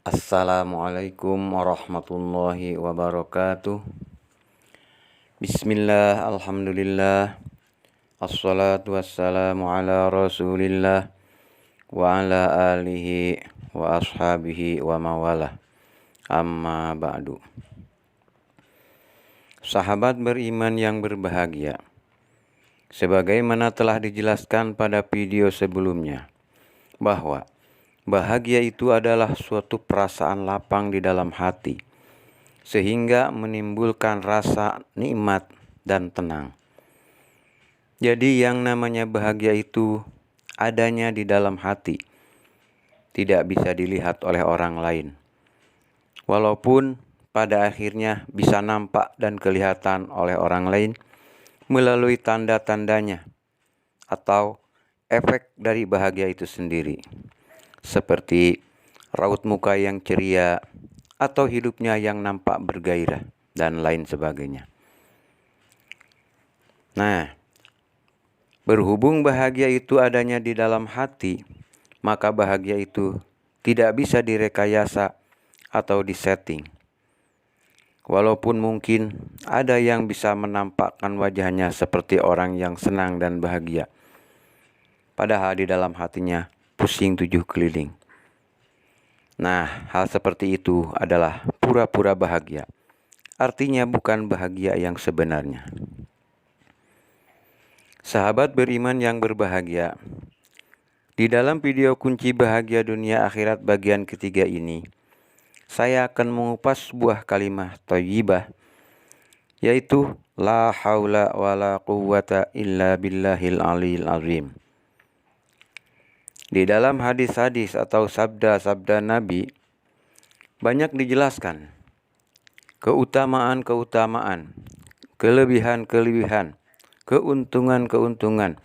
Assalamualaikum warahmatullahi wabarakatuh. Bismillah, alhamdulillah, assalatu wassalamu ala rasulillah wa ala alihi wa ashabihi wa mawalah. Amma ba'du. Sahabat beriman yang berbahagia, sebagaimana telah dijelaskan pada video sebelumnya, bahwa bahagia itu adalah suatu perasaan lapang di dalam hati, sehingga menimbulkan rasa nikmat dan tenang. Jadi yang namanya bahagia itu adanya di dalam hati, tidak bisa dilihat oleh orang lain. Walaupun pada akhirnya bisa nampak dan kelihatan oleh orang lain melalui tanda-tandanya atau efek dari bahagia itu sendiri, seperti raut muka yang ceria atau hidupnya yang nampak bergairah dan lain sebagainya. Nah, berhubung bahagia itu adanya di dalam hati, maka bahagia itu tidak bisa direkayasa atau disetting. Walaupun mungkin ada yang bisa menampakkan wajahnya seperti orang yang senang dan bahagia, padahal di dalam hatinya pusing 7 keliling. Nah, hal seperti itu adalah pura-pura bahagia. Artinya bukan bahagia yang sebenarnya. Sahabat beriman yang berbahagia, di dalam video kunci bahagia dunia akhirat bagian ketiga ini, saya akan mengupas sebuah kalimat thayyibah, yaitu la haula wala quwwata illa billahil aliyil azim. Di dalam hadis-hadis atau sabda-sabda Nabi banyak dijelaskan keutamaan-keutamaan, kelebihan-kelebihan, keuntungan-keuntungan,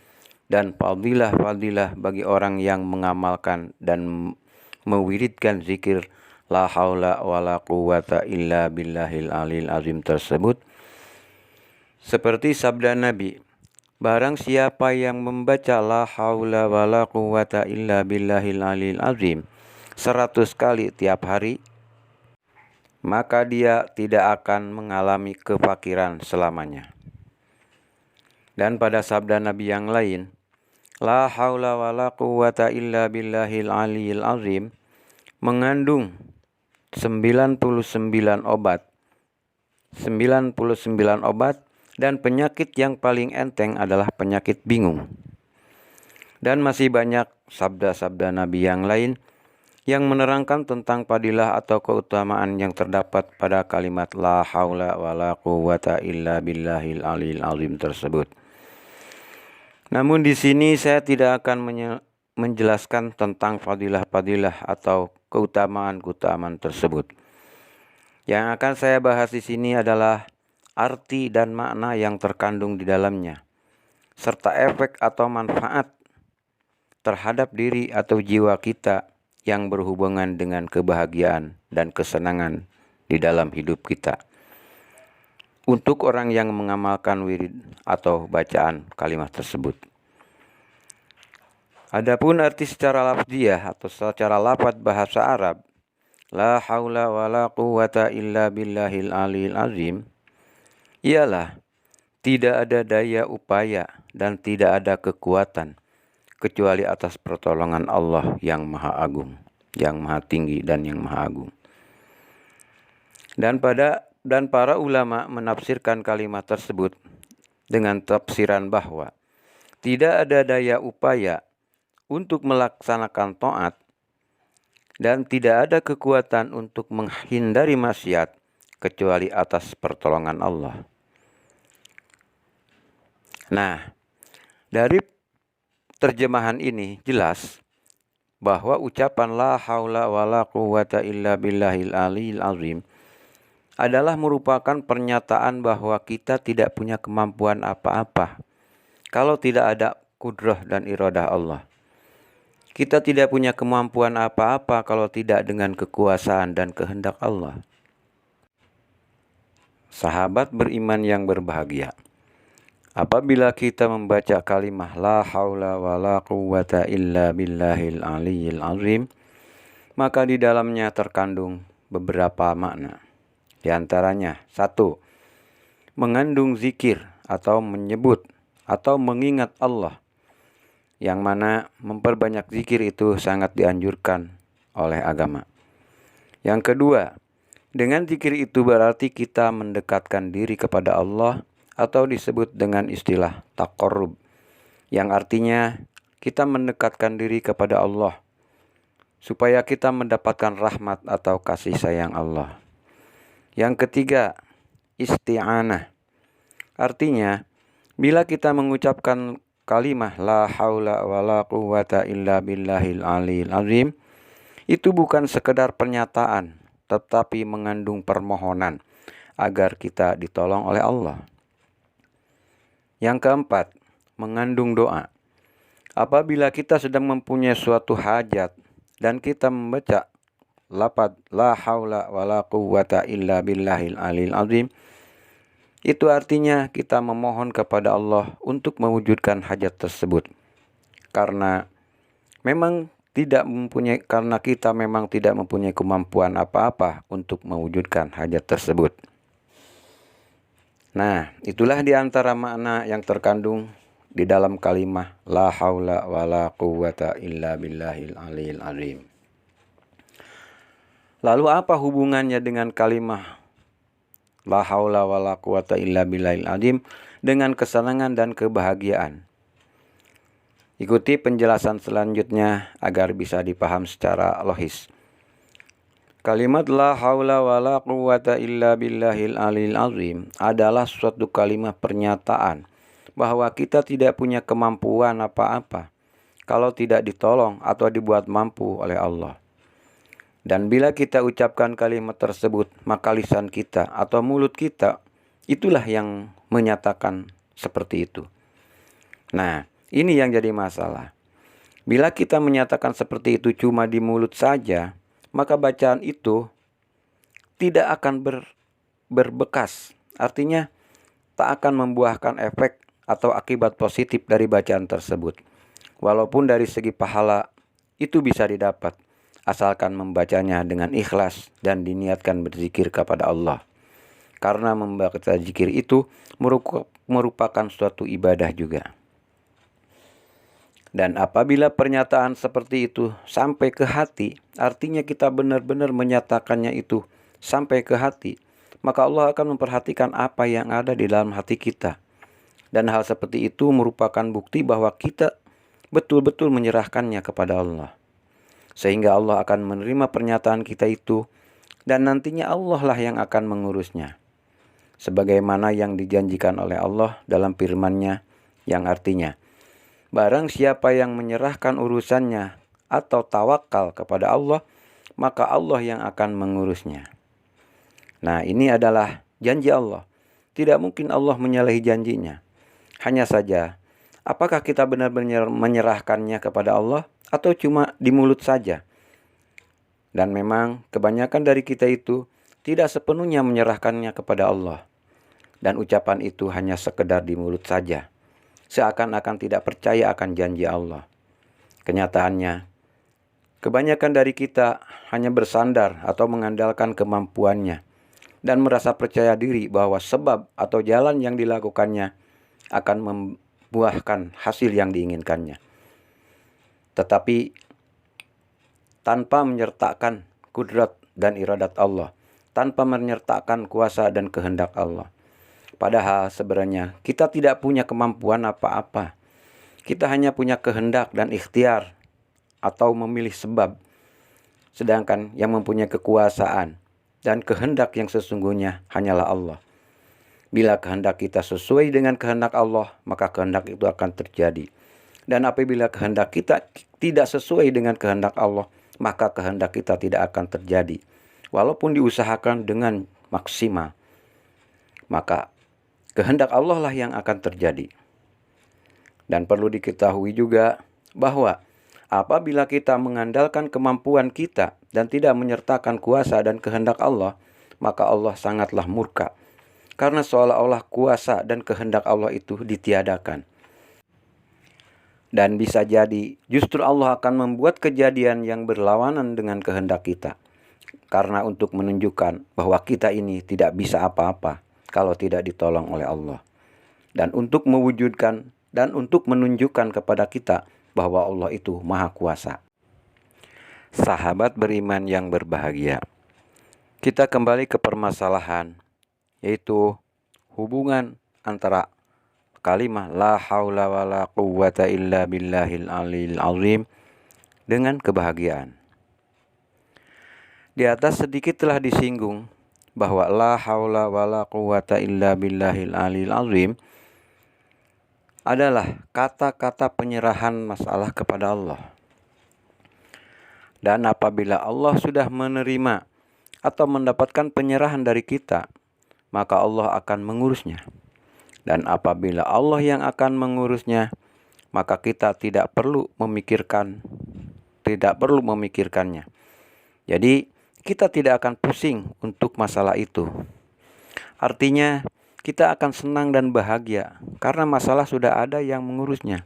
dan fadilah-fadilah bagi orang yang mengamalkan dan mewiridkan zikir la haula wala quwwata illa billahil aliyil azim tersebut. Seperti sabda Nabi, barang siapa yang membaca la haula wala quwwata illa billahil aliyil azim 100 kali tiap hari, maka dia tidak akan mengalami kefakiran selamanya. Dan pada sabda Nabi yang lain, la haula wala quwwata illa billahil aliyil azim mengandung 99 obat. 99 obat, dan penyakit yang paling enteng adalah penyakit bingung. Dan masih banyak sabda-sabda Nabi yang lain yang menerangkan tentang fadilah atau keutamaan yang terdapat pada kalimat la haula wala quwwata illa billahil aliyil azim tersebut. Namun di sini saya tidak akan menjelaskan tentang fadilah-fadilah atau keutamaan-keutamaan tersebut. Yang akan saya bahas di sini adalah arti dan makna yang terkandung di dalamnya, serta efek atau manfaat terhadap diri atau jiwa kita yang berhubungan dengan kebahagiaan dan kesenangan di dalam hidup kita. Untuk orang yang mengamalkan wirid atau bacaan kalimat tersebut. Adapun arti secara lafziyah atau secara lafaz bahasa Arab, la haula wala quwwata illa billahil aliyil azim, ialah tidak ada daya upaya dan tidak ada kekuatan kecuali atas pertolongan Allah yang Maha Agung, yang Maha Tinggi dan yang Maha Agung. Dan para ulama menafsirkan kalimat tersebut dengan tafsiran bahwa tidak ada daya upaya untuk melaksanakan taat dan tidak ada kekuatan untuk menghindari maksiat kecuali atas pertolongan Allah. Nah, dari terjemahan ini jelas bahwa ucapan la haula wala quwwata illa billahil aliyil azim adalah merupakan pernyataan bahwa kita tidak punya kemampuan apa-apa kalau tidak ada kudrah dan iradah Allah. Kita tidak punya kemampuan apa-apa kalau tidak dengan kekuasaan dan kehendak Allah. Sahabat beriman yang berbahagia, apabila kita membaca kalimah la haula wala quwwata illa billahil aliyil azim, maka di dalamnya terkandung beberapa makna. Di antaranya, 1. Mengandung zikir atau menyebut atau mengingat Allah, yang mana memperbanyak zikir itu sangat dianjurkan oleh agama. Yang kedua, dengan zikir itu berarti kita mendekatkan diri kepada Allah atau disebut dengan istilah taqarrub, yang artinya kita mendekatkan diri kepada Allah supaya kita mendapatkan rahmat atau kasih sayang Allah. Yang ketiga, isti'anah. Artinya, bila kita mengucapkan kalimah la haula wala quwata illa billahil aliyil azim, itu bukan sekedar pernyataan, tetapi mengandung permohonan agar kita ditolong oleh Allah. Yang keempat, mengandung doa. Apabila kita sedang mempunyai suatu hajat dan kita membaca lafaz la haula wala quwata illa billahil aliyil azim, itu artinya kita memohon kepada Allah untuk mewujudkan hajat tersebut. Karena kita memang tidak mempunyai kemampuan apa-apa untuk mewujudkan hajat tersebut. Nah, itulah di antara makna yang terkandung di dalam kalimah la haula wala quwata illa billahil aliyil azim. Lalu apa hubungannya dengan kalimah la haula wala quwata illa billahil azim dengan kesenangan dan kebahagiaan? Ikuti penjelasan selanjutnya agar bisa dipaham secara logis. Kalimat la haula wala quwata illa billahil aliyil azim adalah suatu kalimat pernyataan bahwa kita tidak punya kemampuan apa-apa kalau tidak ditolong atau dibuat mampu oleh Allah. Dan bila kita ucapkan kalimat tersebut, maka lisan kita atau mulut kita itulah yang menyatakan seperti itu. Nah, ini yang jadi masalah. Bila kita menyatakan seperti itu cuma di mulut saja, maka bacaan itu tidak akan berbekas. Artinya tak akan membuahkan efek atau akibat positif dari bacaan tersebut. Walaupun dari segi pahala itu bisa didapat, asalkan membacanya dengan ikhlas dan diniatkan berzikir kepada Allah. Karena membaca zikir itu merupakan suatu ibadah juga. Dan apabila pernyataan seperti itu sampai ke hati, artinya kita benar-benar menyatakannya itu sampai ke hati, maka Allah akan memperhatikan apa yang ada di dalam hati kita. Dan hal seperti itu merupakan bukti bahwa kita betul-betul menyerahkannya kepada Allah. Sehingga Allah akan menerima pernyataan kita itu, dan nantinya Allah lah yang akan mengurusnya. Sebagaimana yang dijanjikan oleh Allah dalam firman-Nya yang artinya, barang siapa yang menyerahkan urusannya atau tawakal kepada Allah, maka Allah yang akan mengurusnya. Nah, ini adalah janji Allah. Tidak mungkin Allah menyalahi janjinya. Hanya saja, apakah kita benar-benar menyerahkannya kepada Allah atau cuma di mulut saja? Dan memang kebanyakan dari kita itu tidak sepenuhnya menyerahkannya kepada Allah. Dan ucapan itu hanya sekedar di mulut saja. Seakan-akan tidak percaya akan janji Allah. Kenyataannya, kebanyakan dari kita hanya bersandar atau mengandalkan kemampuannya dan merasa percaya diri bahwa sebab atau jalan yang dilakukannya akan membuahkan hasil yang diinginkannya. Tetapi tanpa menyertakan kudrat dan iradat Allah, tanpa menyertakan kuasa dan kehendak Allah. Padahal sebenarnya kita tidak punya kemampuan apa-apa. Kita hanya punya kehendak dan ikhtiar atau memilih sebab. Sedangkan yang mempunyai kekuasaan dan kehendak yang sesungguhnya hanyalah Allah. Bila kehendak kita sesuai dengan kehendak Allah, maka kehendak itu akan terjadi. Dan apabila kehendak kita tidak sesuai dengan kehendak Allah, maka kehendak kita tidak akan terjadi. Walaupun diusahakan dengan maksimal, maka kehendak Allah lah yang akan terjadi. Dan perlu diketahui juga bahwa apabila kita mengandalkan kemampuan kita dan tidak menyertakan kuasa dan kehendak Allah, maka Allah sangatlah murka. Karena seolah-olah kuasa dan kehendak Allah itu ditiadakan. Dan bisa jadi justru Allah akan membuat kejadian yang berlawanan dengan kehendak kita. Karena untuk menunjukkan bahwa kita ini tidak bisa apa-apa kalau tidak ditolong oleh Allah. Dan untuk mewujudkan dan untuk menunjukkan kepada kita bahwa Allah itu Maha Kuasa. Sahabat beriman yang berbahagia, kita kembali ke permasalahan, yaitu hubungan antara kalimat la haula wala quwwata illa billahil aliyil azim dengan kebahagiaan. Di atas sedikit telah disinggung bahwa la haula wala quwwata illa billahil aliyil azim adalah kata-kata penyerahan masalah kepada Allah. Dan apabila Allah sudah menerima atau mendapatkan penyerahan dari kita, maka Allah akan mengurusnya. Dan apabila Allah yang akan mengurusnya, maka kita tidak perlu memikirkannya. Jadi kita tidak akan pusing untuk masalah itu. Artinya kita akan senang dan bahagia karena masalah sudah ada yang mengurusnya.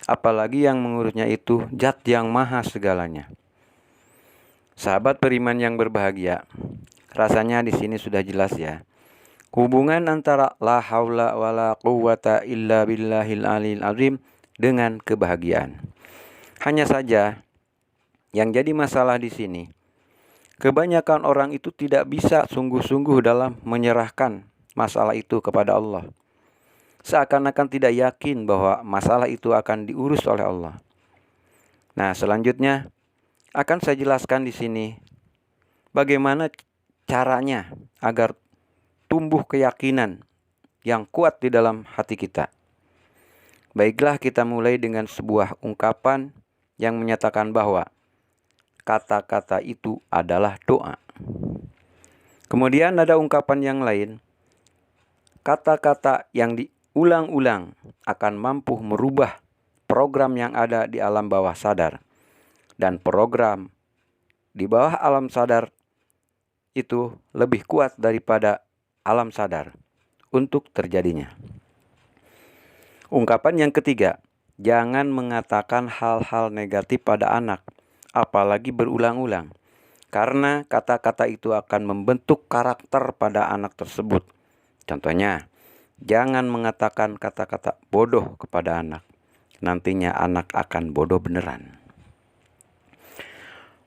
Apalagi yang mengurusnya itu Zat yang maha segalanya. Sahabat beriman yang berbahagia, rasanya di sini sudah jelas ya. Hubungan antara la haula wala quwwata illa billahil aliyil azim dengan kebahagiaan. Hanya saja yang jadi masalah di sini, kebanyakan orang itu tidak bisa sungguh-sungguh dalam menyerahkan masalah itu kepada Allah. Seakan-akan tidak yakin bahwa masalah itu akan diurus oleh Allah. Nah, selanjutnya akan saya jelaskan di sini bagaimana caranya agar tumbuh keyakinan yang kuat di dalam hati kita. Baiklah, kita mulai dengan sebuah ungkapan yang menyatakan bahwa kata-kata itu adalah doa. Kemudian ada ungkapan yang lain, kata-kata yang diulang-ulang akan mampu merubah program yang ada di alam bawah sadar. Dan program di bawah alam sadar itu lebih kuat daripada alam sadar untuk terjadinya. Ungkapan yang ketiga, jangan mengatakan hal-hal negatif pada anak, apalagi berulang-ulang. Karena kata-kata itu akan membentuk karakter pada anak tersebut. Contohnya, jangan mengatakan kata-kata bodoh kepada anak. Nantinya anak akan bodoh beneran.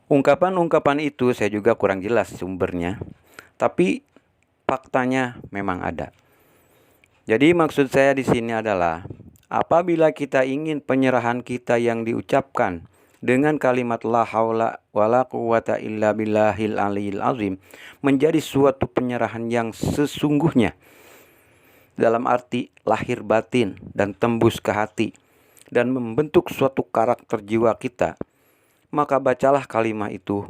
Ungkapan-ungkapan itu saya juga kurang jelas sumbernya, tapi faktanya memang ada. Jadi maksud saya di sini adalah apabila kita ingin penyerahan kita yang diucapkan dengan kalimat la haula wala quwwata illa billahil aliyil azim menjadi suatu penyerahan yang sesungguhnya dalam arti lahir batin dan tembus ke hati dan membentuk suatu karakter jiwa kita, maka bacalah kalimat itu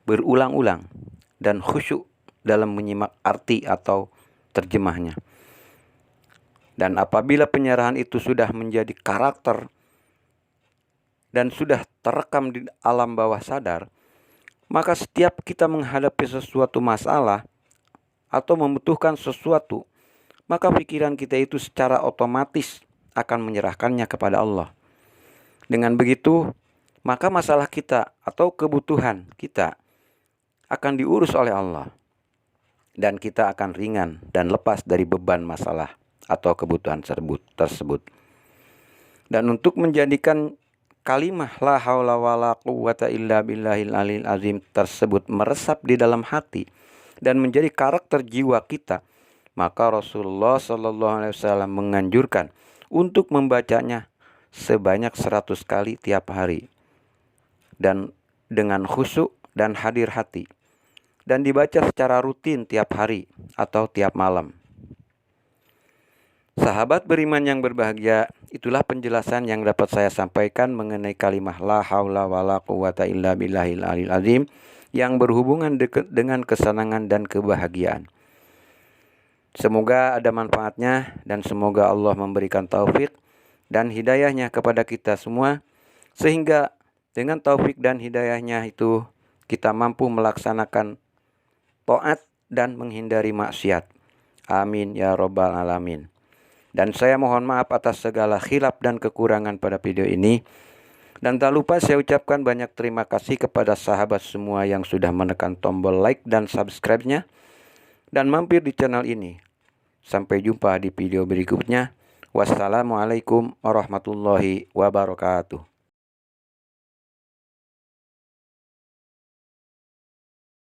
berulang-ulang dan khusyuk dalam menyimak arti atau terjemahnya. Dan apabila penyerahan itu sudah menjadi karakter dan sudah terekam di alam bawah sadar, maka setiap kita menghadapi sesuatu masalah atau membutuhkan sesuatu, maka pikiran kita itu secara otomatis akan menyerahkannya kepada Allah. Dengan begitu, maka masalah kita atau kebutuhan kita akan diurus oleh Allah. Dan kita akan ringan dan lepas dari beban masalah atau kebutuhan tersebut. Dan untuk menjadikan kalimah la haula wala quwwata illa billahil aliyil azim tersebut meresap di dalam hati dan menjadi karakter jiwa kita, maka Rasulullah SAW menganjurkan untuk membacanya sebanyak 100 kali tiap hari. Dan dengan khusyuk dan hadir hati, dan dibaca secara rutin tiap hari atau tiap malam. Sahabat beriman yang berbahagia, itulah penjelasan yang dapat saya sampaikan mengenai kalimah la haula wala quwwata illa billahil aliyil azim yang berhubungan dengan kesenangan dan kebahagiaan. Semoga ada manfaatnya dan semoga Allah memberikan taufik dan hidayahnya kepada kita semua, sehingga dengan taufik dan hidayahnya itu kita mampu melaksanakan taat dan menghindari maksiat. Amin ya rabbal alamin. Dan saya mohon maaf atas segala khilaf dan kekurangan pada video ini. Dan tak lupa saya ucapkan banyak terima kasih kepada sahabat semua yang sudah menekan tombol like dan subscribe-nya dan mampir di channel ini. Sampai jumpa di video berikutnya. Wassalamualaikum warahmatullahi wabarakatuh.